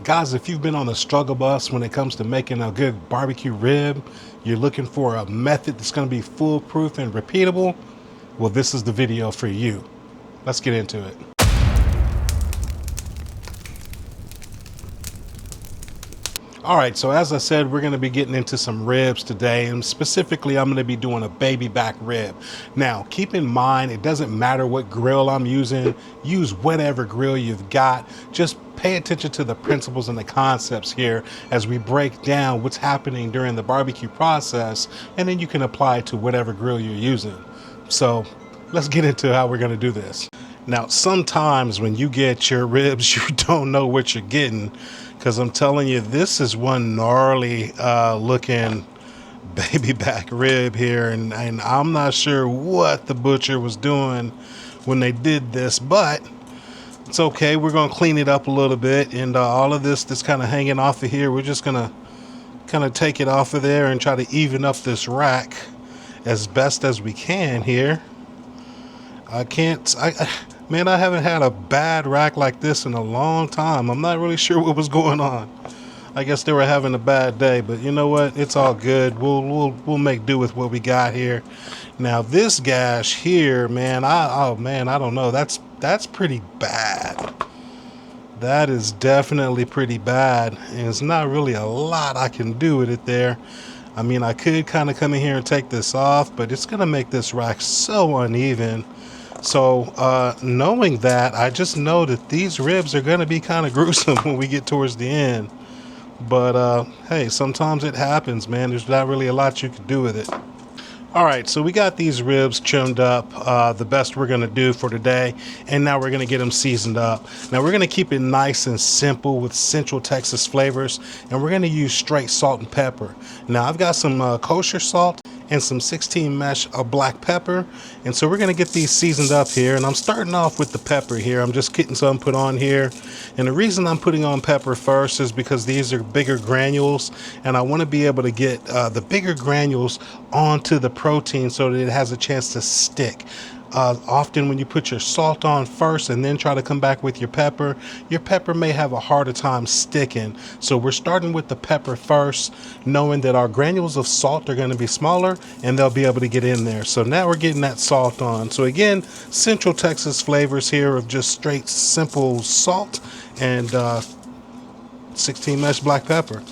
Guys, if you've been on the struggle bus when it comes to making a good barbecue rib, you're looking for a method that's going to be foolproof and repeatable, well, this is the video for you. Let's get into it. All right, so as I said, we're going to be getting into some ribs today, and specifically I'm going to be doing a baby back rib. Now, keep in mind, it doesn't matter what grill I'm using. Use whatever grill you've got. Just pay attention to the principles and the concepts here as we break down what's happening during the barbecue process, and then you can apply it to whatever grill you're using. So let's get into how we're going to do this. Now, sometimes when you get your ribs, you don't know what you're getting, because I'm telling you, this is one gnarly looking baby back rib here, and I'm not sure what the butcher was doing when they did this, but it's okay. We're going to clean it up a little bit, and all of this that's kind of hanging off of here, we're just going to kind of take it off of there and try to even up this rack as best as we can here. Man, I haven't had a bad rack like this in a long time. I'm not really sure what was going on. I guess they were having a bad day, but you know what? It's all good. We'll make do with what we got here. Now this gash here, man, I don't know. That's pretty bad. That is definitely pretty bad, and it's not really a lot I can do with it there. I mean, I could kind of come in here and take this off, but it's gonna make this rack so uneven. So knowing that, I just know that these ribs are going to be kind of gruesome when we get towards the end. But hey, sometimes it happens, man. There's not really a lot you can do with it. All right, so we got these ribs trimmed up, the best we're going to do for today, and now we're going to get them seasoned up. Now we're going to keep it nice and simple with Central Texas flavors, and we're going to use straight salt and pepper. Now I've got some kosher salt and some 16 mesh of black pepper, and so we're going to get these seasoned up here. And I'm starting off with the pepper here. I'm just getting some put on here, and the reason I'm putting on pepper first is because these are bigger granules, and I want to be able to get the bigger granules onto the protein so that it has a chance to stick. Often when you put your salt on first and then try to come back with your pepper may have a harder time sticking. So we're starting with the pepper first, knowing that our granules of salt are going to be smaller and they'll be able to get in there. So now we're getting that salt on. So again, Central Texas flavors here of just straight simple salt and 16 mesh black pepper.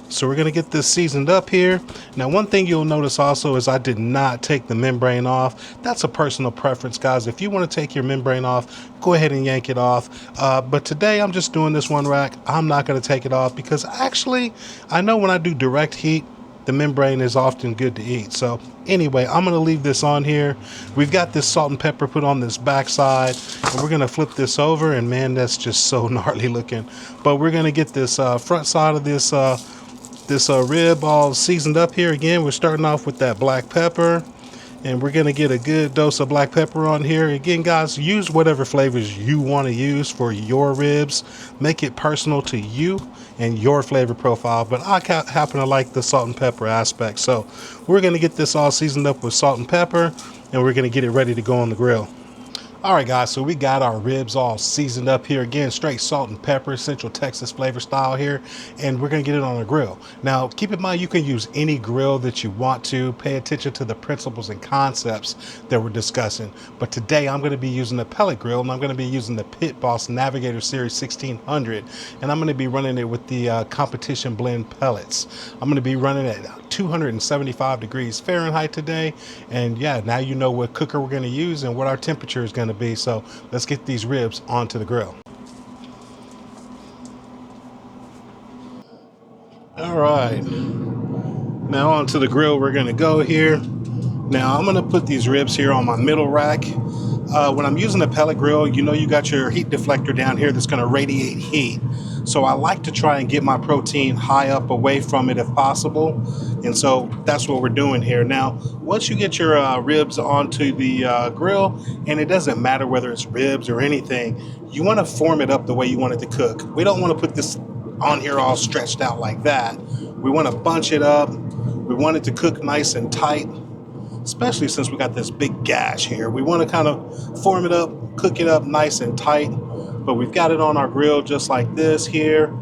So we're going to get this seasoned up here. Now, one thing you'll notice also is I did not take the membrane off. That's a personal preference, guys. If you want to take your membrane off, go ahead and yank it off. But today I'm just doing this one rack. I'm not going to take it off because actually I know when I do direct heat, the membrane is often good to eat. So anyway, I'm going to leave this on here. We've got this salt and pepper put on this backside, and we're going to flip this over, and man, that's just so gnarly looking. But we're going to get this front side of this rib all seasoned up here. Again, we're starting off with that black pepper, and we're going to get a good dose of black pepper on here. Again, guys, use whatever flavors you want to use for your ribs. Make it personal to you and your flavor profile, but I happen to like the salt and pepper aspect. So we're going to get this all seasoned up with salt and pepper, and we're going to get it ready to go on the grill. All right, guys, so we got our ribs all seasoned up here. Again, straight salt and pepper, Central Texas flavor style here, and we're gonna get it on a grill. Now, keep in mind, you can use any grill that you want to. Pay attention to the principles and concepts that we're discussing. But today, I'm gonna be using a pellet grill, and I'm gonna be using the Pit Boss Navigator Series 1600, and I'm gonna be running it with the competition blend pellets. I'm gonna be running at 275 degrees Fahrenheit today, and yeah, now you know what cooker we're gonna use and what our temperature is gonna be. So let's get these ribs onto the grill. All right, now onto the grill we're gonna go here. Now I'm gonna put these ribs here on my middle rack. When I'm using a pellet grill, you know you got your heat deflector down here that's gonna radiate heat. So I like to try and get my protein high up away from it if possible. And so that's what we're doing here. Now, once you get your ribs onto the grill, and it doesn't matter whether it's ribs or anything, you want to form it up the way you want it to cook. We don't want to put this on here all stretched out like that. We want to bunch it up. We want it to cook nice and tight, especially since we got this big gash here. We want to kind of form it up, cook it up nice and tight. But we've got it on our grill just like this here.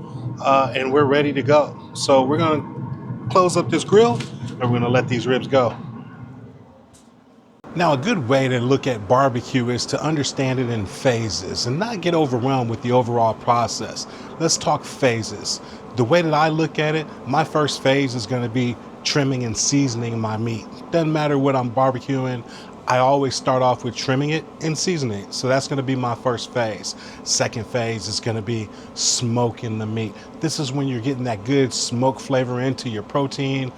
and we're ready to go. So we're gonna close up this grill and we're gonna let these ribs go. Now, a good way to look at barbecue is to understand it in phases and not get overwhelmed with the overall process. Let's talk phases. The way that I look at it, my first phase is going to be trimming and seasoning my meat. Doesn't matter what I'm barbecuing, I always start off with trimming it and seasoning it. So that's going to be my first phase. Second phase is going to be smoking the meat. This is when you're getting that good smoke flavor into your protein.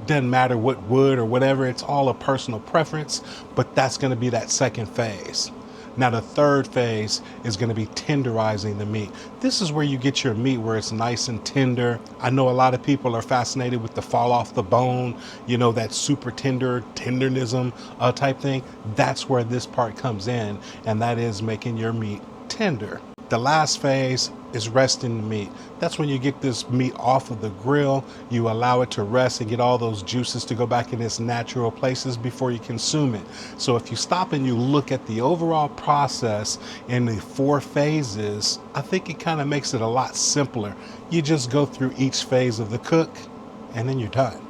Doesn't matter what wood or whatever, it's all a personal preference, but that's going to be that second phase. Now the third phase is going to be tenderizing the meat. This is where you get your meat where it's nice and tender. I know a lot of people are fascinated with the fall off the bone, you know, that super tender tendernism type thing. That's where this part comes in, and that is making your meat tender. The last phase is resting the meat. That's when you get this meat off of the grill, you allow it to rest and get all those juices to go back in its natural places before you consume it. So if you stop and you look at the overall process in the 4 phases, I think it kind of makes it a lot simpler. You just go through each phase of the cook and then you're done.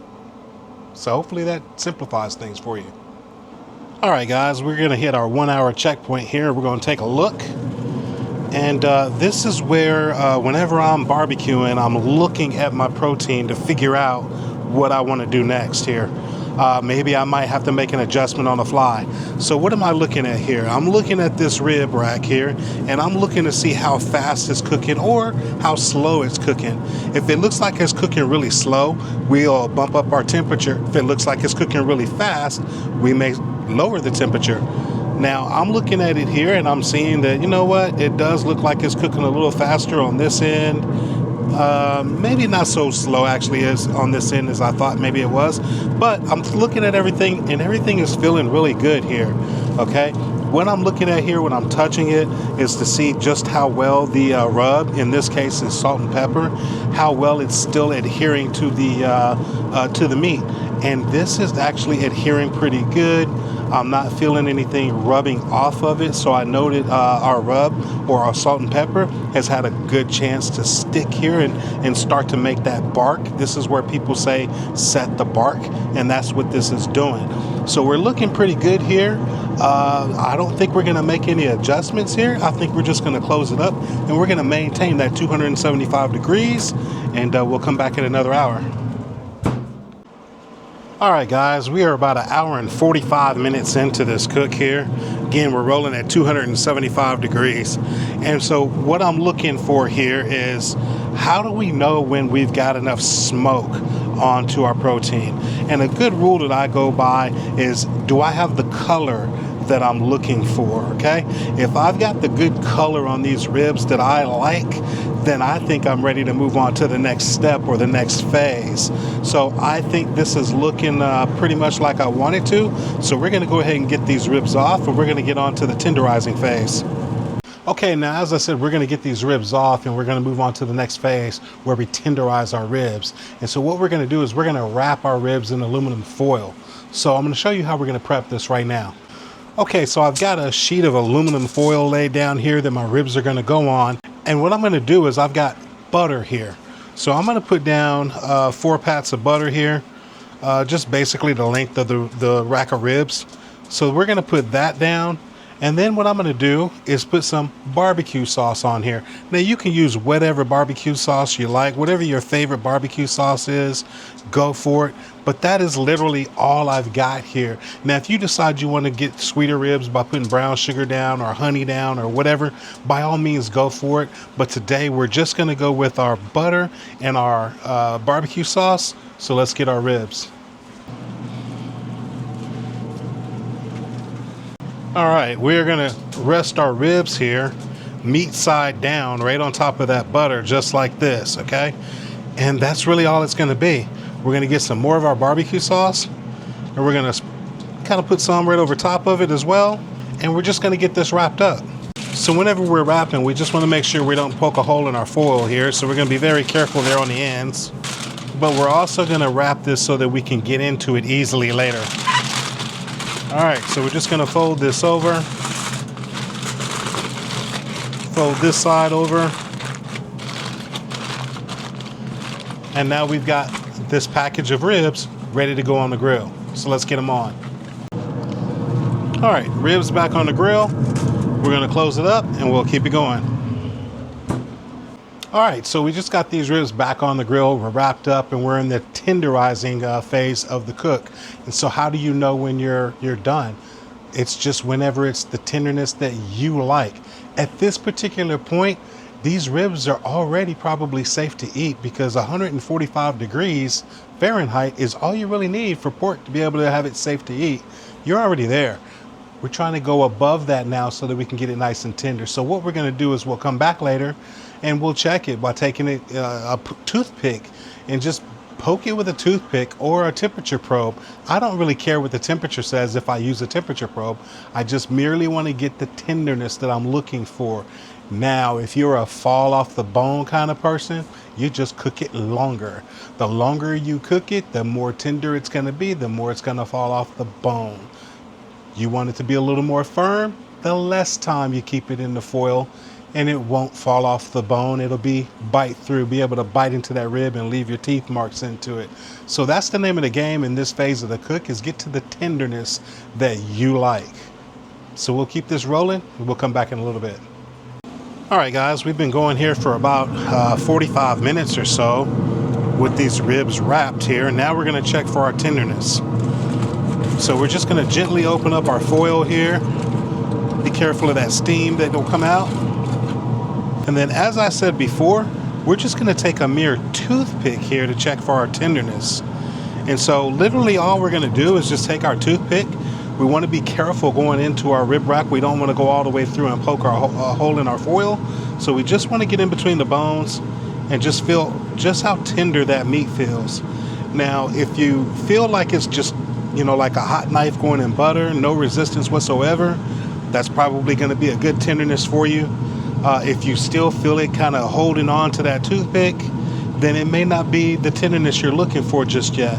So hopefully that simplifies things for you. All right, guys, we're gonna hit our 1-hour checkpoint here. We're gonna take a look. And this is where whenever I'm barbecuing, I'm looking at my protein to figure out what I want to do next here. Maybe I might have to make an adjustment on the fly. So what am I looking at here? I'm looking at this rib rack here, and I'm looking to see how fast it's cooking or how slow it's cooking. If it looks like it's cooking really slow, we'll bump up our temperature. If it looks like it's cooking really fast, we may lower the temperature. Now I'm looking at it here and I'm seeing that, you know what, it does look like it's cooking a little faster on this end. Maybe not so slow actually as on this end as I thought maybe it was, but I'm looking at everything and everything is feeling really good here. Okay, what I'm looking at here when I'm touching it is to see just how well the rub, in this case is salt and pepper, how well it's still adhering to the meat. And this is actually adhering pretty good. I'm not feeling anything rubbing off of it, so I know that our rub or our salt and pepper has had a good chance to stick here and start to make that bark. This is where people say set the bark, and that's what this is doing. So we're looking pretty good here. I don't think we're going to make any adjustments here. I think we're just going to close it up, and we're going to maintain that 275 degrees, and we'll come back in another hour. All right, guys, we are about 1 hour and 45 minutes into this cook here. Again, we're rolling at 275 degrees. And so what I'm looking for here is how do we know when we've got enough smoke onto our protein? And a good rule that I go by is, do I have the color that I'm looking for? Okay, if I've got the good color on these ribs that I like, then I think I'm ready to move on to the next step or the next phase. So I think this is looking pretty much like I want it to. So we're going to go ahead and get these ribs off, and we're going to get on to the tenderizing phase. Okay, now as I said, we're going to get these ribs off and we're going to move on to the next phase where we tenderize our ribs. And so what we're going to do is we're going to wrap our ribs in aluminum foil. So I'm going to show you how we're going to prep this right now. Okay, so I've got a sheet of aluminum foil laid down here that my ribs are going to go on. And what I'm going to do is I've got butter here. So I'm going to put down 4 pats of butter here, just basically the length of the rack of ribs. So we're going to put that down. And then what I'm going to do is put some barbecue sauce on here. Now you can use whatever barbecue sauce you like, whatever your favorite barbecue sauce is, go for it. But that is literally all I've got here. Now, if you decide you want to get sweeter ribs by putting brown sugar down or honey down or whatever, by all means go for it. But today we're just going to go with our butter and our barbecue sauce. So let's get our ribs. All right, we're gonna rest our ribs here, meat side down, right on top of that butter, just like this, okay? And that's really all it's gonna be. We're gonna get some more of our barbecue sauce, and we're gonna kind of put some right over top of it as well, and we're just gonna get this wrapped up. So whenever we're wrapping, we just wanna make sure we don't poke a hole in our foil here, so we're gonna be very careful there on the ends. But we're also gonna wrap this so that we can get into it easily later. All right, so we're just gonna fold this over, fold this side over, And now we've got this package of ribs ready to go on the grill. So let's get them on. All right, ribs back on the grill. We're gonna close it up and we'll keep it going. All right, so we just got these ribs back on the grill. We're wrapped up and we're in the tenderizing phase of the cook. And so how do you know when you're done? It's just whenever it's the tenderness that you like. At this particular point, these ribs are already probably safe to eat because 145 degrees Fahrenheit is all you really need for pork to be able to have it safe to eat. You're already there. We're trying to go above that now so that we can get it nice and tender. So what we're gonna do is we'll come back later and we'll check it by taking a toothpick and just poke it with a toothpick or a temperature probe. I don't really care what the temperature says if I use a temperature probe. I just merely want to get the tenderness that I'm looking for. Now, if you're a fall off the bone kind of person, you just cook it longer. The longer you cook it, the more tender it's going to be, the more it's going to fall off the bone. You want it to be a little more firm, the less time you keep it in the foil, and it won't fall off the bone. It'll be be able to bite into that rib and leave your teeth marks into it. So that's the name of the game in this phase of the cook, is get to the tenderness that you like. So we'll keep this rolling and we'll come back in a little bit. All right, guys, we've been going here for about 45 minutes or so with these ribs wrapped here. And now we're gonna check for our tenderness. So we're just gonna gently open up our foil here. Be careful of that steam that will come out. And then, as I said before, we're just gonna take a mere toothpick here to check for our tenderness. And so literally all we're gonna do is just take our toothpick. We wanna be careful going into our rib rack. We don't wanna go all the way through and poke a hole in our foil. So we just wanna get in between the bones and just feel just how tender that meat feels. Now, if you feel like it's just, like a hot knife going in butter, no resistance whatsoever, that's probably gonna be a good tenderness for you. If you still feel it kind of holding on to that toothpick, then it may not be the tenderness you're looking for just yet.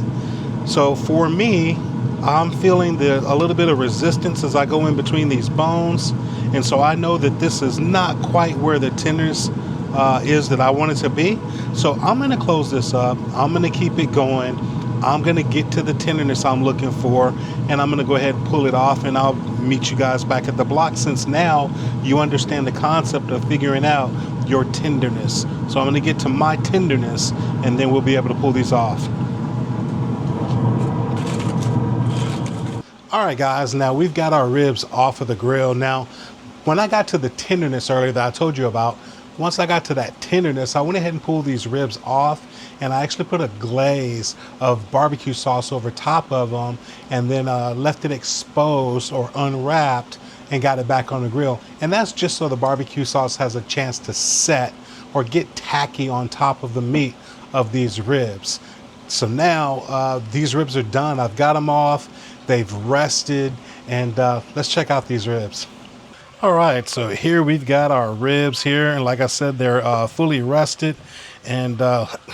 So for me, I'm feeling a little bit of resistance as I go in between these bones. And so I know that this is not quite where the tenderness is that I want it to be. So I'm gonna close this up. I'm gonna keep it going. I'm gonna get to the tenderness I'm looking for, and I'm gonna go ahead and pull it off, and I'll meet you guys back at the block, since now you understand the concept of figuring out your tenderness. So I'm gonna get to my tenderness, and then we'll be able to pull these off. All right, guys, now we've got our ribs off of the grill. Now, when I got to the tenderness earlier that I told you about, once I got to that tenderness, I went ahead and pulled these ribs off, and I actually put a glaze of barbecue sauce over top of them, and then left it exposed or unwrapped and got it back on the grill. And that's just so the barbecue sauce has a chance to set or get tacky on top of the meat of these ribs. So now these ribs are done. I've got them off. They've rested, and let's check out these ribs. All right, so here we've got our ribs here, and like I said, they're fully rested and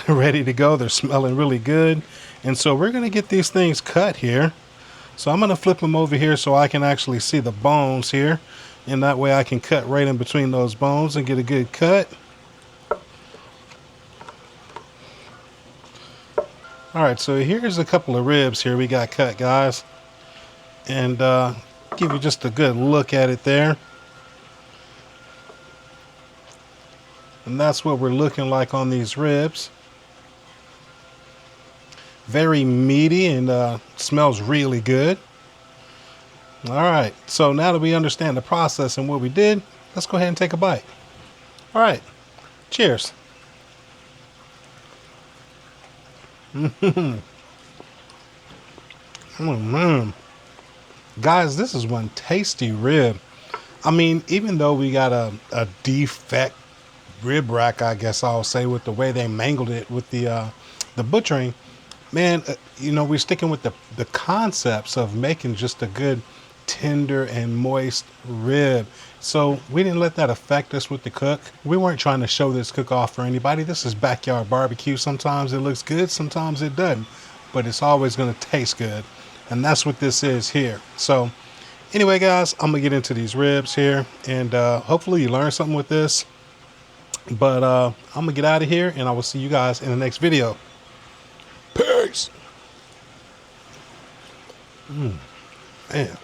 ready to go. They're smelling really good, and so we're gonna get these things cut here. So I'm gonna flip them over here so I can actually see the bones here, and that way I can cut right in between those bones and get a good cut. All right, so here's a couple of ribs here we got cut, guys, and give you just a good look at it there. And that's what we're looking like on these ribs. Very meaty and smells really good. All right, so now that we understand the process and what we did, let's go ahead and take a bite. All right, cheers. Oh man, guys, this is one tasty rib. I mean, even though we got a defect rib rack, I guess I'll say, with the way they mangled it with the butchering, man, we're sticking with the concepts of making just a good tender and moist rib. So we didn't let that affect us with the cook. We weren't trying to show this cook off for anybody. This is backyard barbecue. Sometimes it looks good, sometimes it doesn't, but it's always going to taste good. And that's what this is here. So anyway, guys, I'm gonna get into these ribs here, and hopefully you learned something with this. But I'm gonna get out of here, and I will see you guys in the next video. Peace. Man.